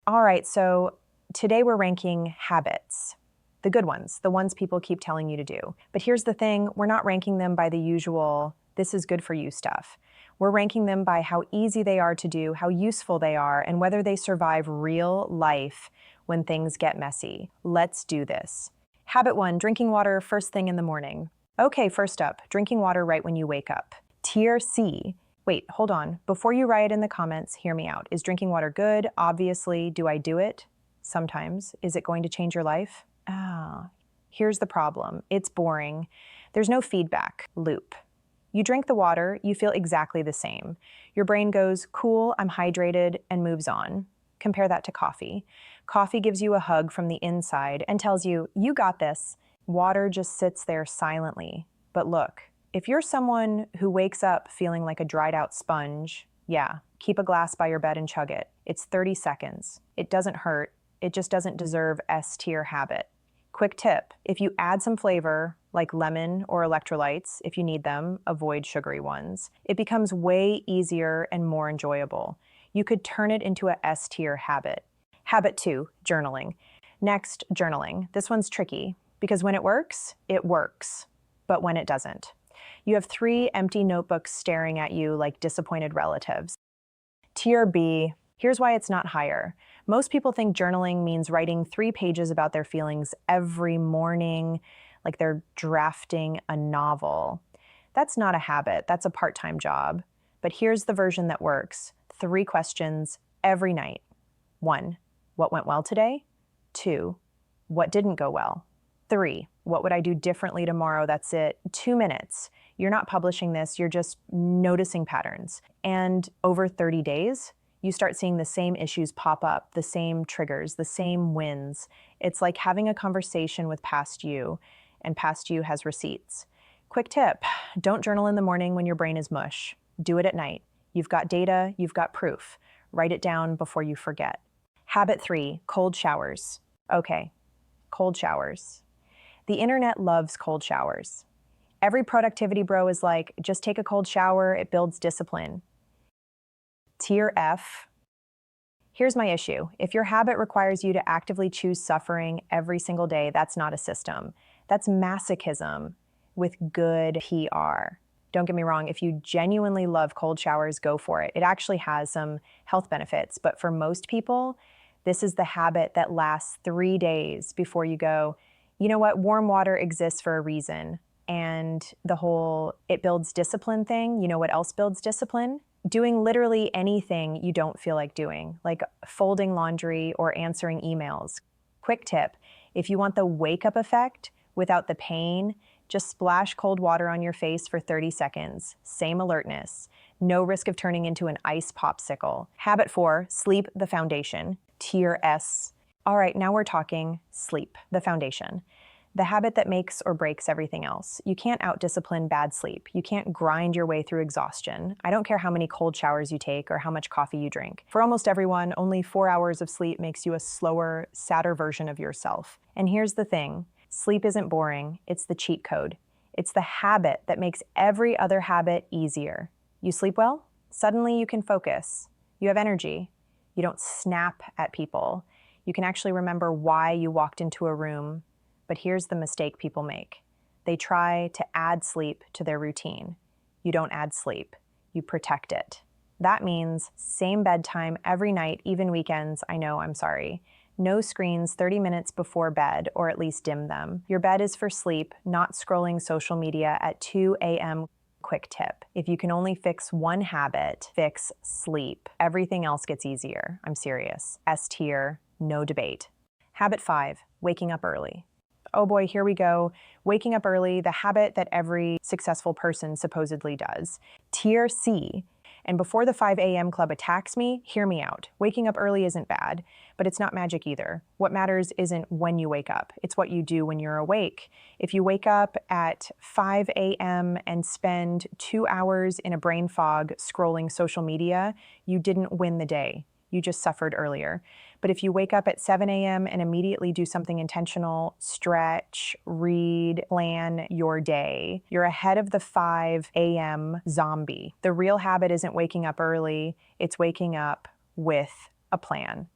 All right, so today we're ranking habits. The good ones, the ones people keep telling you to do. But here's the thing, we're not ranking them by the usual, this is good for you stuff. We're ranking them by how easy they are to do, how useful they are, and whether they survive real life when things get messy. Let's do this. Habit 1, drinking water first thing in the morning. Okay, first up, drinking water right when you wake up. Tier C. Wait, hold on. Before you write in the comments, hear me out. Is drinking water good? Obviously. Do I do it? Sometimes. Is it going to change your life? Here's the problem. It's boring. There's no feedback loop. You drink the water, you feel exactly the same. Your brain goes, cool, I'm hydrated, and moves on. Compare that to coffee. Coffee gives you a hug from the inside and tells you, you got this. Water just sits there silently. But look, if you're someone who wakes up feeling like a dried out sponge, yeah, keep a glass by your bed and chug it. It's 30 seconds. It doesn't hurt. It just doesn't deserve S-tier habit. Quick tip, if you add some flavor, like lemon or electrolytes, if you need them, avoid sugary ones. It becomes way easier and more enjoyable. You could turn it into a S-tier habit. Habit 2, journaling. Next, journaling. This one's tricky, because when it works, but when it doesn't. You have 3 empty notebooks staring at you like disappointed relatives. Tier B, here's why it's not higher. Most people think journaling means writing 3 pages about their feelings every morning, like they're drafting a novel. That's not a habit, that's a part-time job. But here's the version that works. 3 questions every night. 1, what went well today? 2, what didn't go well? 3, what would I do differently tomorrow? That's it. 2 minutes. You're not publishing this, you're just noticing patterns. And over 30 days, you start seeing the same issues pop up, the same triggers, the same wins. It's like having a conversation with past you, and past you has receipts. Quick tip, don't journal in the morning when your brain is mush. Do it at night. You've got data, you've got proof. Write it down before you forget. Habit 3, cold showers. Okay, cold showers. The internet loves cold showers. Every productivity bro is like, just take a cold shower, it builds discipline. Tier F. Here's my issue. If your habit requires you to actively choose suffering every single day, that's not a system. That's masochism with good PR. Don't get me wrong, if you genuinely love cold showers, go for it. It actually has some health benefits, but for most people, this is the habit that lasts 3 days before you go, you know what, warm water exists for a reason. And the whole it builds discipline thing, you know what else builds discipline? Doing literally anything you don't feel like doing, like folding laundry or answering emails. Quick tip, if you want the wake-up effect without the pain, just splash cold water on your face for 30 seconds. Same alertness. No risk of turning into an ice popsicle. Habit 4, sleep the foundation. Tier S. All right, now we're talking sleep, the foundation. The habit that makes or breaks everything else. You can't out-discipline bad sleep. You can't grind your way through exhaustion. I don't care how many cold showers you take or how much coffee you drink. For almost everyone, only 4 hours of sleep makes you a slower, sadder version of yourself. And here's the thing. Sleep isn't boring. It's the cheat code. It's the habit that makes every other habit easier. You sleep well? Suddenly you can focus. You have energy. You don't snap at people. You can actually remember why you walked into a room. But here's the mistake people make. They try to add sleep to their routine. You don't add sleep, you protect it. That means same bedtime every night, even weekends. I know, I'm sorry. No screens 30 minutes before bed, or at least dim them. Your bed is for sleep, not scrolling social media at 2 a.m. Quick tip. If you can only fix one habit, fix sleep. Everything else gets easier. I'm serious. S tier, no debate. Habit 5, waking up early. Oh boy, here we go. Waking up early, the habit that every successful person supposedly does. Tier C. And before the 5 a.m. club attacks me, hear me out. Waking up early isn't bad, but it's not magic either. What matters isn't when you wake up. It's what you do when you're awake. If you wake up at 5 a.m. and spend 2 hours in a brain fog scrolling social media, you didn't win the day. You just suffered earlier. But if you wake up at 7 a.m. and immediately do something intentional, stretch, read, plan your day, you're ahead of the 5 a.m. zombie. The real habit isn't waking up early, it's waking up with a plan.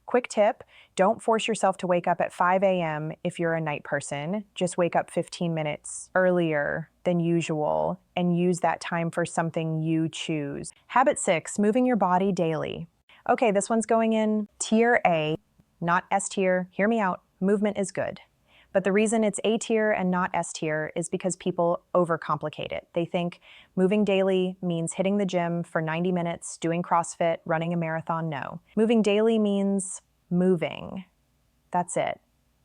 Quick tip, don't force yourself to wake up at 5 a.m. if you're a night person. Just wake up 15 minutes earlier than usual and use that time for something you choose. Habit 6, moving your body daily. Okay, this one's going in tier A, not S tier. Hear me out. Movement is good. But the reason it's A tier and not S tier is because people overcomplicate it. They think moving daily means hitting the gym for 90 minutes, doing CrossFit, running a marathon. No. Moving daily means moving. That's it.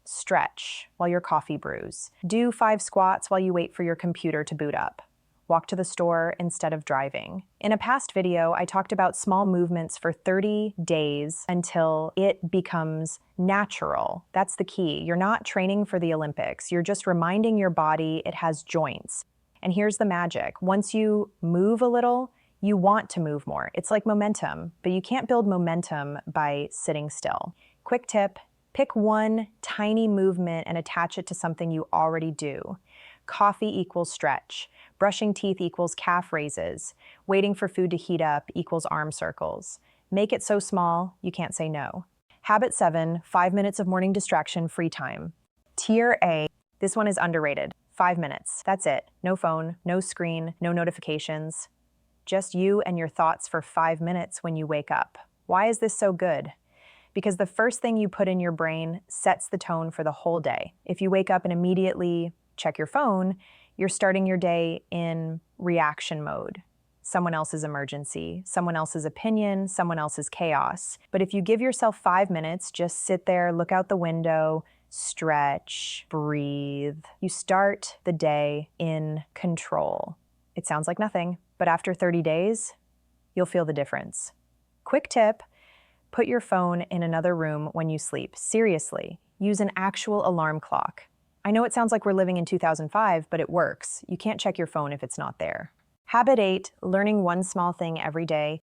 Stretch while your coffee brews. Do 5 squats while you wait for your computer to boot up. Walk to the store instead of driving. In a past video, I talked about small movements for 30 days until it becomes natural. That's the key. You're not training for the Olympics. You're just reminding your body it has joints. And here's the magic. Once you move a little, you want to move more. It's like momentum, but you can't build momentum by sitting still. Quick tip, pick one tiny movement and attach it to something you already do. Coffee equals stretch. Brushing teeth equals calf raises. Waiting for food to heat up equals arm circles. Make it so small, you can't say no. Habit 7, 5 minutes of morning distraction free time. Tier A, this one is underrated. 5 minutes, that's it. No phone, no screen, no notifications. Just you and your thoughts for 5 minutes when you wake up. Why is this so good? Because the first thing you put in your brain sets the tone for the whole day. If you wake up and immediately check your phone, you're starting your day in reaction mode. Someone else's emergency, someone else's opinion, someone else's chaos. But if you give yourself 5 minutes, just sit there, look out the window, stretch, breathe. You start the day in control. It sounds like nothing, but after 30 days, you'll feel the difference. Quick tip, put your phone in another room when you sleep. Seriously, use an actual alarm clock. I know it sounds like we're living in 2005, but it works. You can't check your phone if it's not there. Habit 8, learning one small thing every day.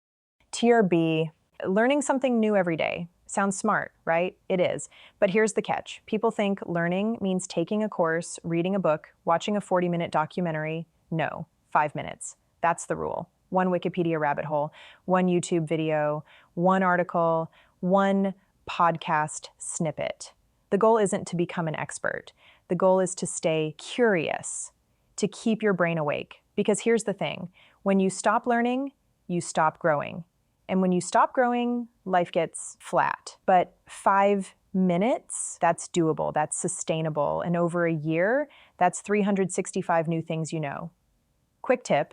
Tier B, learning something new every day. Sounds smart, right? It is. But here's the catch. People think learning means taking a course, reading a book, watching a 40-minute documentary. No, 5 minutes. That's the rule. One Wikipedia rabbit hole, one YouTube video, one article, one podcast snippet. The goal isn't to become an expert. The goal is to stay curious, to keep your brain awake. Because here's the thing, when you stop learning, you stop growing. And when you stop growing, life gets flat. But 5 minutes, that's doable, that's sustainable. And over a year, that's 365 new things you know. Quick tip,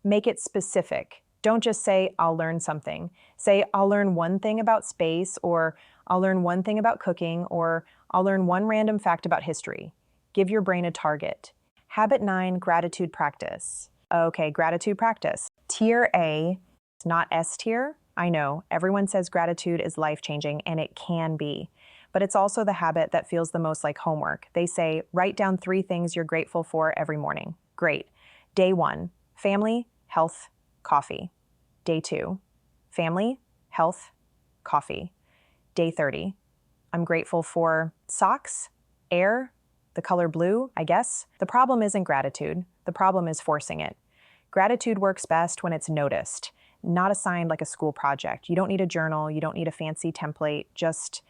make it specific. Don't just say, I'll learn something. Say, I'll learn one thing about space, or I'll learn one thing about cooking, or I'll learn one random fact about history. Give your brain a target. Habit 9, gratitude practice. Okay, gratitude practice. Tier A, it's not S tier. I know, everyone says gratitude is life-changing, and it can be. But it's also the habit that feels the most like homework. They say, write down 3 things you're grateful for every morning. Great. Day 1, family, health, coffee. Day 2, family, health, coffee. Day 30, I'm grateful for socks, air, the color blue, I guess. The problem isn't gratitude. The problem is forcing it. Gratitude works best when it's noticed, not assigned like a school project. You don't need a journal. You don't need a fancy template. Just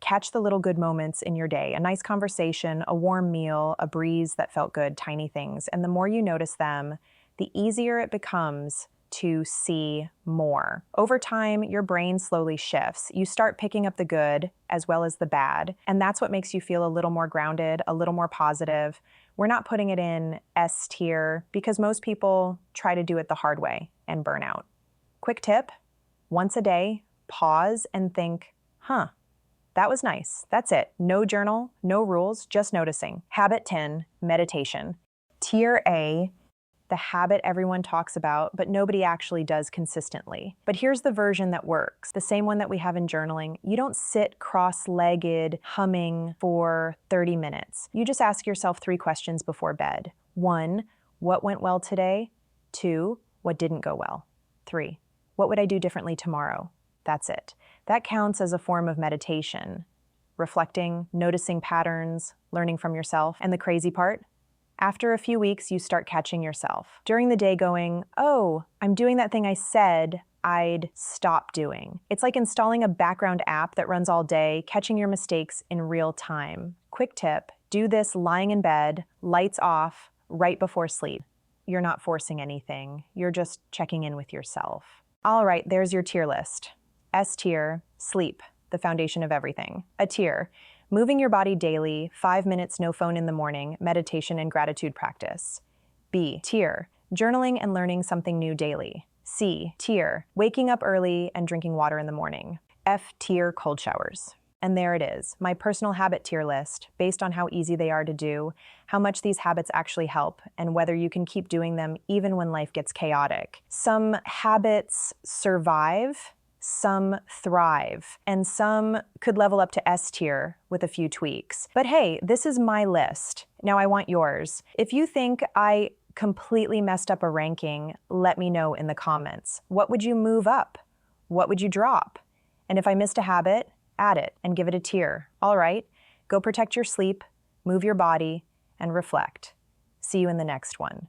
catch the little good moments in your day. A nice conversation, a warm meal, a breeze that felt good, tiny things. And the more you notice them, the easier it becomes to see more. Over time, your brain slowly shifts. You start picking up the good as well as the bad, and that's what makes you feel a little more grounded, a little more positive. We're not putting it in S tier because most people try to do it the hard way and burn out. Quick tip, once a day, pause and think, that was nice. That's it. No journal, no rules, just noticing. Habit 10, meditation. Tier A, the habit everyone talks about, but nobody actually does consistently. But here's the version that works, the same one that we have in journaling. You don't sit cross-legged humming for 30 minutes. You just ask yourself 3 questions before bed. 1, what went well today? 2, what didn't go well? 3, what would I do differently tomorrow? That's it. That counts as a form of meditation. Reflecting, noticing patterns, learning from yourself. And the crazy part? After a few weeks, you start catching yourself during the day going, oh, I'm doing that thing I said, I'd stop doing. It's like installing a background app that runs all day, catching your mistakes in real time. Quick tip, do this lying in bed, lights off, right before sleep. You're not forcing anything. You're just checking in with yourself. All right, there's your tier list. S tier, sleep, the foundation of everything. A tier, moving your body daily, 5 minutes no phone in the morning, meditation and gratitude practice. B tier, journaling and learning something new daily. C tier, waking up early and drinking water in the morning. F tier, cold showers. And there it is, my personal habit tier list, based on how easy they are to do, how much these habits actually help, and whether you can keep doing them even when life gets chaotic. Some habits survive, some thrive, and some could level up to S tier with a few tweaks. But hey, this is my list. Now I want yours. If you think I completely messed up a ranking, let me know in the comments. What would you move up? What would you drop? And if I missed a habit, add it and give it a tier. All right, go protect your sleep, move your body, and reflect. See you in the next one.